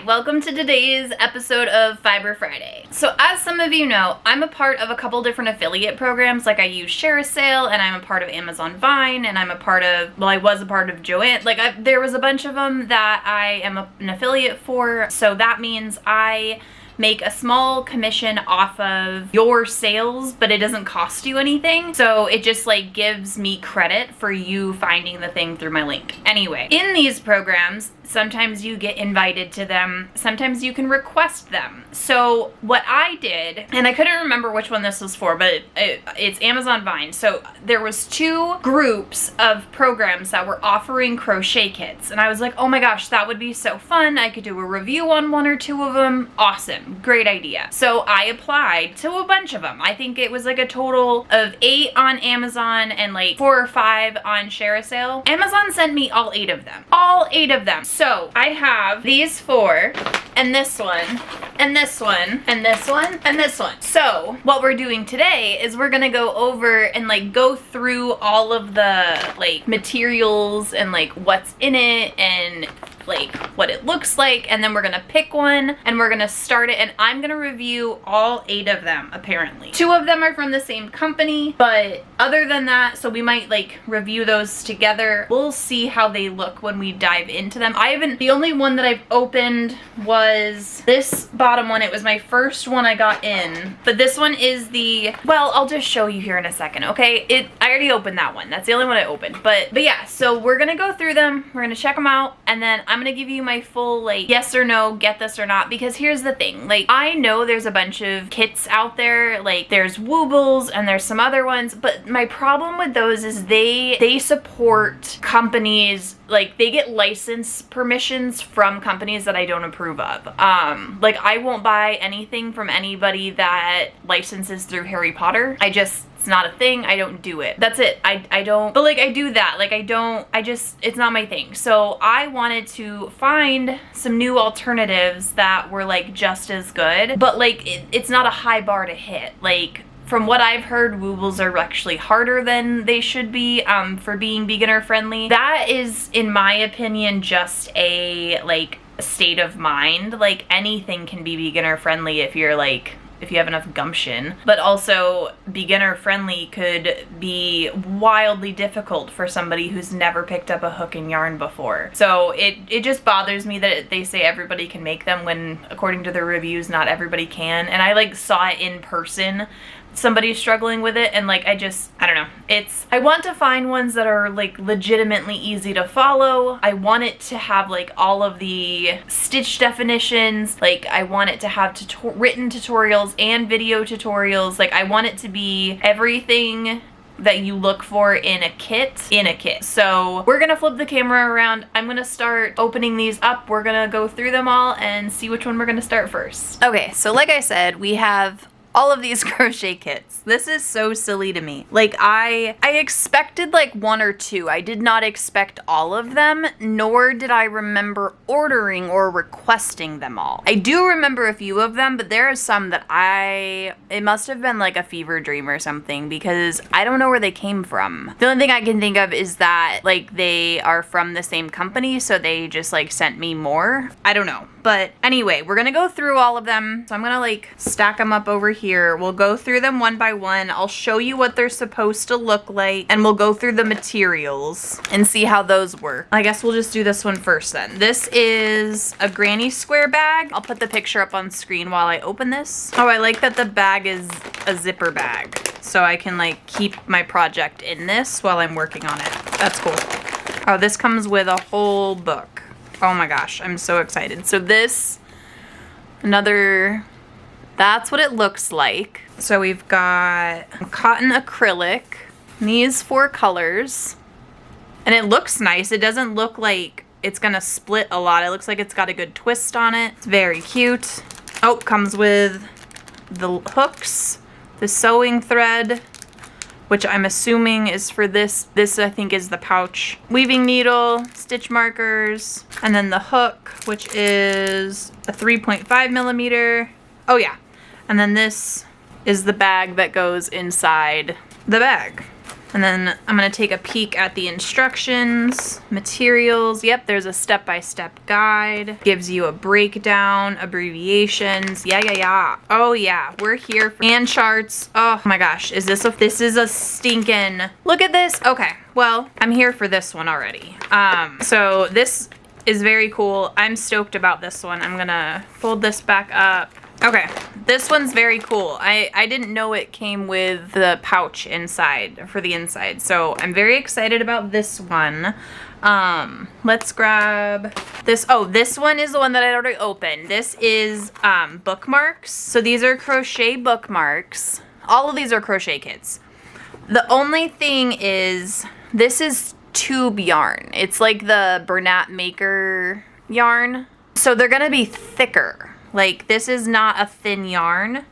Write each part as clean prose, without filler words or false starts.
welcome to today's episode of Fiber Friday. So as some of you know, I'm a part of a couple different affiliate programs. Like I use Share a Sale, and I'm a part of Amazon Vine, and I'm a part of, well, I was a part of Joanne. Like there was a bunch of them that I am an affiliate for. So that means I make a small commission off of your sales, but it doesn't cost you anything. So it just like gives me credit for you finding the thing through my link. Anyway, in these programs, sometimes you get invited to them, sometimes you can request them. So what I did, and I couldn't remember which one this was for, but it's Amazon Vine. So there was two groups of programs that were offering crochet kits, and I was like, oh my gosh, that would be so fun. I could do a review on one or two of them. Awesome, great idea. So I applied to a bunch of them. I think it was like a total of 8 on Amazon and like 4 or 5 on Share a Sale. Amazon sent me all 8 of them. All 8 of them. So I have these 4, and this one, and this one, and this one, and this one. So what we're doing today is we're gonna go over and like go through all of the like materials and like what's in it and like what it looks like, and then we're gonna pick one and we're gonna start it, and I'm gonna review all 8 of them. Apparently 2 of them are from the same company, but other than that, so we might like review those together. We'll see how they look when we dive into them. The only one that I've opened was this bottom one. It was my first one I got in, but this one is the, well, I'll just show you here in a second, okay? I already opened that one. That's the only one I opened, but yeah, so we're gonna go through them, we're gonna check them out, and then I'm gonna give you my full like yes or no, get this or not, because here's the thing, like I know there's a bunch of kits out there, like there's Woobles and there's some other ones, but my problem with those is they support companies, like they get license permissions from companies that I don't approve of. Like I won't buy anything from anybody that licenses through Harry Potter. It's not a thing. I don't do it. That's it. I don't, but like I do that. Like it's not my thing. So I wanted to find some new alternatives that were like just as good, but like it's not a high bar to hit. Like from what I've heard, Woobles are actually harder than they should be for being beginner friendly. That is, in my opinion, just a like state of mind. Like anything can be beginner friendly if you have enough gumption, but also beginner friendly could be wildly difficult for somebody who's never picked up a hook and yarn before. So it just bothers me that they say everybody can make them when according to the reviews not everybody can, and I like saw it in person, somebody struggling with it, and like I don't know, I want to find ones that are like legitimately easy to follow. I want it to have like all of the stitch definitions, like I want it to have written tutorials and video tutorials. Like I want it to be everything that you look for in a kit. So we're gonna flip the camera around. I'm gonna start opening these up. We're gonna go through them all and see which one we're gonna start first. Okay, so like I said, we have all of these crochet kits. This is so silly to me. Like I expected like 1 or 2. I did not expect all of them, nor did I remember ordering or requesting them all. I do remember a few of them, but there are some that it must have been like a fever dream or something, because I don't know where they came from. The only thing I can think of is that like they are from the same company, so they just like sent me more. I don't know. But anyway, we're gonna go through all of them. So I'm gonna like stack them up over here. We'll go through them one by one. I'll show you what they're supposed to look like, and we'll go through the materials and see how those work. I guess we'll just do this one first then. This is a granny square bag. I'll put the picture up on screen while I open this. Oh, I like that the bag is a zipper bag, so I can like keep my project in this while I'm working on it. That's cool. Oh, this comes with a whole book. Oh my gosh, I'm so excited. So that's what it looks like. So we've got cotton acrylic, these 4 colors, and it looks nice. It doesn't look like it's gonna split a lot. It looks like it's got a good twist on it. It's very cute. Oh, comes with the hooks, the sewing thread, which I'm assuming is for this. This I think is the pouch. Weaving needle, stitch markers, and then the hook, which is a 3.5 millimeter. Oh yeah. And then this is the bag that goes inside the bag. And then I'm gonna take a peek at the instructions, materials. Yep, there's a step-by-step guide. Gives you a breakdown, abbreviations. Yeah. Oh yeah, we're here for and charts. Oh my gosh, this is a stinking, look at this. Okay, well, I'm here for this one already. So this is very cool. I'm stoked about this one. I'm gonna fold this back up. Okay, this one's very cool. I didn't know it came with the pouch inside, for the inside, so I'm very excited about this one. Let's grab this. Oh, this one is the one that I already opened. This is bookmarks. So these are crochet bookmarks. All of these are crochet kits. The only thing is, this is tube yarn. It's like the Bernat Maker yarn. So they're gonna be thicker. Like, this is not a thin yarn.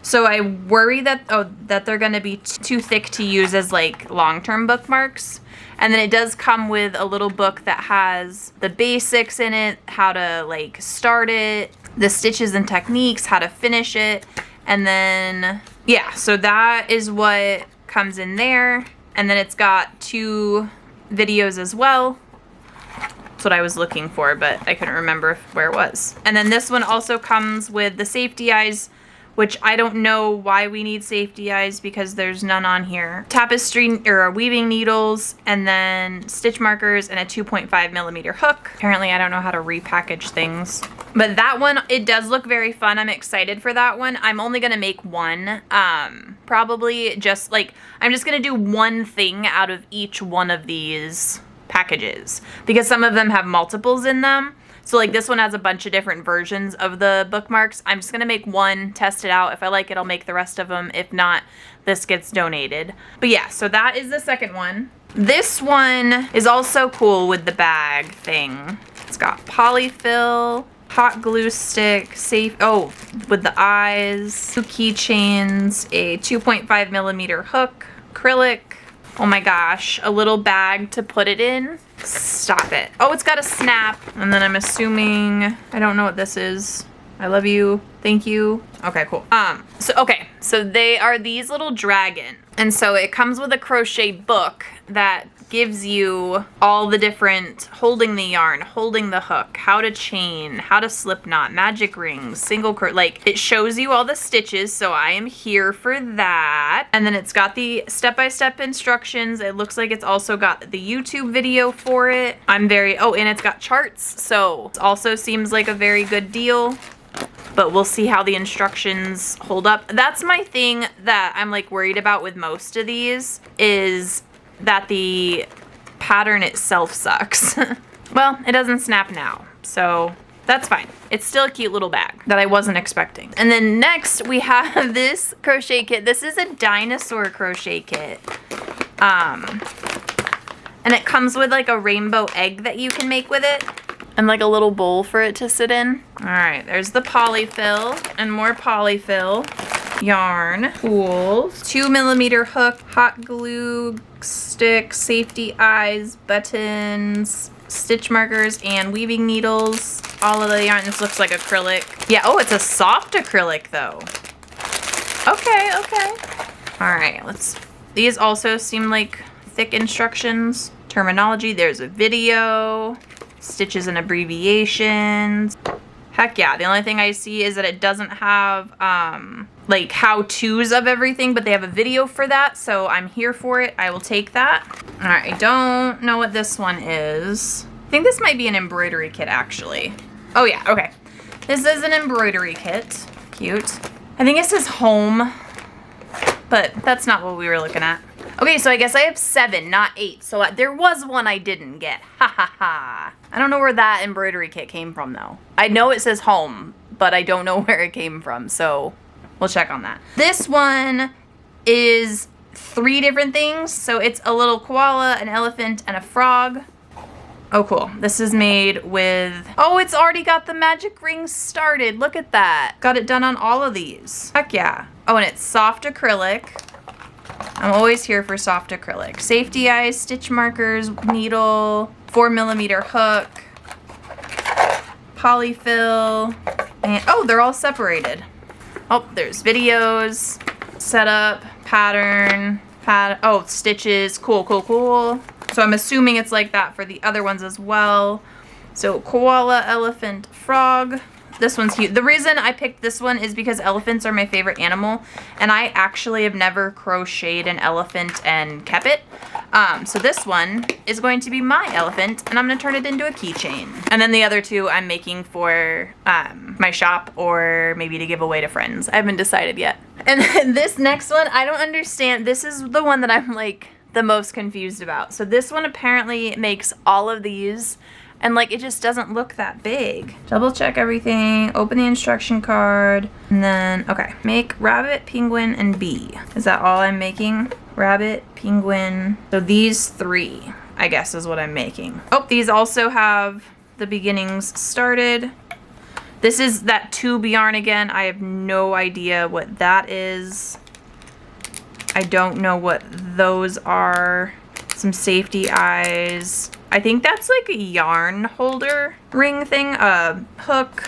So I worry that, that they're gonna be too thick to use as like long-term bookmarks. And then it does come with a little book that has the basics in it, how to like start it, the stitches and techniques, how to finish it. And then, yeah, so that is what comes in there. And then it's got 2 videos as well. That's what I was looking for, but I couldn't remember where it was. And then this one also comes with the safety eyes, which I don't know why we need safety eyes because there's none on here. Tapestry or weaving needles, and then stitch markers and a 2.5mm hook. Apparently I don't know how to repackage things. But that one, it does look very fun. I'm excited for that one. I'm only gonna make one. Probably just like, I'm just gonna do one thing out of each one of these packages because some of them have multiples in them. So like this one has a bunch of different versions of the bookmarks. I'm just gonna make one, test it out. If I like it, I'll make the rest of them. If not, this gets donated. But yeah, so that is the second one. This one is also cool with the bag thing. It's got polyfill, hot glue stick, with the eyes, 2 keychains, a 2.5mm hook, acrylic. Oh my gosh, a little bag to put it in. Stop it. Oh, it's got a snap. And then I'm assuming, I don't know what this is. I love you. Thank you. Okay, cool. So they are these little dragon. And so it comes with a crochet book that gives you all the different, holding the yarn, holding the hook, how to chain, how to slip knot, magic rings, single crochet, like it shows you all the stitches. So I am here for that. And then it's got the step-by-step instructions. It looks like it's also got the YouTube video for it. and it's got charts. So it also seems like a very good deal. But we'll see how the instructions hold up. That's my thing that I'm like worried about with most of these, is that the pattern itself sucks. Well, it doesn't snap now, so that's fine. It's still a cute little bag that I wasn't expecting. And then next we have this crochet kit. This is a dinosaur crochet kit. And it comes with like a rainbow egg that you can make with it. And like a little bowl for it to sit in. All right, there's the polyfill and more polyfill. Yarn, tools, 2mm hook, hot glue stick, safety eyes, buttons, stitch markers, and weaving needles. All of the yarn, this looks like acrylic. Yeah, oh, it's a soft acrylic though. Okay. All right, these also seem like thick instructions. Terminology, there's a video. Stitches and abbreviations. Heck yeah, the only thing I see is that it doesn't have like how-tos of everything, but they have a video for that, so I'm here for it. I will take that. All right, I don't know what this one is. I think this might be an embroidery kit actually. Oh yeah, okay. This is an embroidery kit. Cute. I think it says home, but that's not what we were looking at. Okay, so I guess I have 7, not 8. So there was one I didn't get. Ha ha ha. I don't know where that embroidery kit came from though. I know it says home, but I don't know where it came from. So we'll check on that. This one is 3 different things. So it's a little koala, an elephant, and a frog. Oh, cool. This is made with, oh, it's already got the magic rings started. Look at that. Got it done on all of these. Heck yeah. Oh, and it's soft acrylic. I'm always here for soft acrylic. Safety eyes, stitch markers, needle, 4mm hook, polyfill, and oh, they're all separated. Oh, there's videos, setup, pattern, Oh, stitches. Cool, cool, cool. So I'm assuming it's like that for the other ones as well. So koala, elephant, frog. This one's cute. The reason I picked this one is because elephants are my favorite animal, and I actually have never crocheted an elephant and kept it. So this one is going to be my elephant, and I'm going to turn it into a keychain. And then the other two I'm making for my shop or maybe to give away to friends. I haven't decided yet. And then this next one, I don't understand. This is the one that I'm like the most confused about. So this one apparently makes all of these, and like it just doesn't look that big. Double check everything, open the instruction card, and then, okay, make rabbit, penguin, and bee. Is that all I'm making? Rabbit, penguin. So these three, I guess, is what I'm making. Oh, these also have the beginnings started. This is that tube yarn again. I have no idea what that is. I don't know what those are. Some safety eyes. I think that's like a yarn holder ring thing. Hook,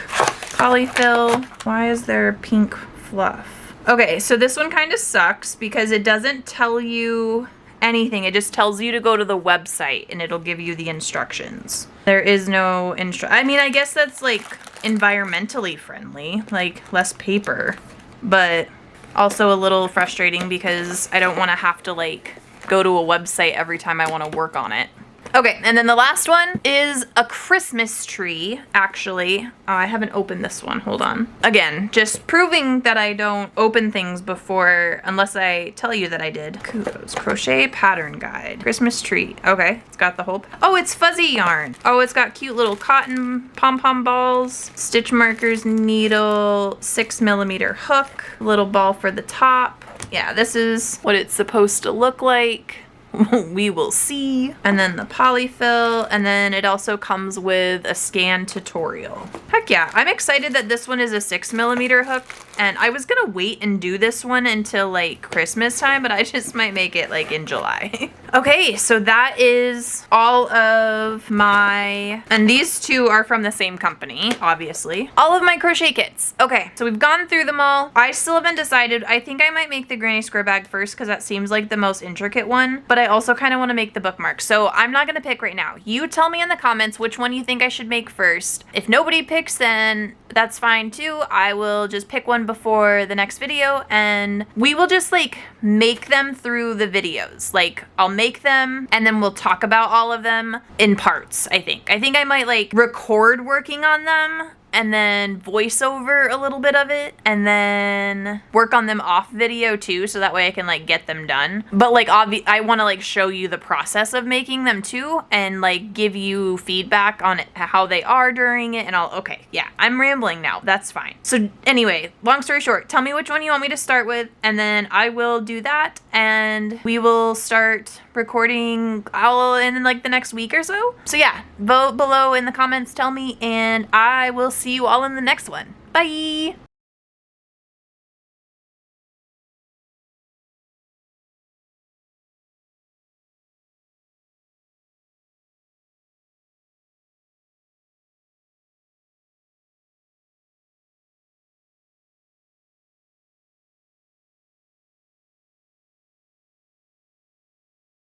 polyfill. Why is there pink fluff? Okay, so this one kind of sucks because it doesn't tell you anything. It just tells you to go to the website and it'll give you the instructions. There is no I mean, I guess that's like environmentally friendly, like less paper, but also a little frustrating because I don't want to have to like go to a website every time I want to work on it. Okay, and then the last one is a Christmas tree, actually. I haven't opened this one, hold on. Again, just proving that I don't open things before, unless I tell you that I did. Kudos, crochet pattern guide, Christmas tree. Okay, it's got the whole, oh, it's fuzzy yarn. Oh, it's got cute little cotton pom-pom balls, stitch markers, needle, 6mm hook, little ball for the top. Yeah, this is what it's supposed to look like. We will see. And then the polyfill, and then it also comes with a scan tutorial. Heck yeah, I'm excited that this one is a 6mm hook, and I was gonna wait and do this one until like Christmas time, but I just might make it like in July. Okay, so that is all of my, and these two are from the same company, obviously. All of my crochet kits. Okay, so we've gone through them all. I still haven't decided. I think I might make the granny square bag first because that seems like the most intricate one, but I also kind of want to make the bookmark. So I'm not going to pick right now. You tell me in the comments which one you think I should make first. If nobody picks, then that's fine too. I will just pick one before the next video and we will just like make them through the videos. Like I'll make them and then we'll talk about all of them in parts, I think. I think I might like record working on them and then voice over a little bit of it and then work on them off video too, so that way I can like get them done. But like I want to like show you the process of making them too and like give you feedback on it, how they are during it and all. Okay, yeah, I'm rambling now. That's fine. So anyway, long story short, tell me which one you want me to start with and then I will do that and we will start recording all in like the next week or so. So yeah, vote below in the comments, tell me, and I will see you all in the next one. Bye!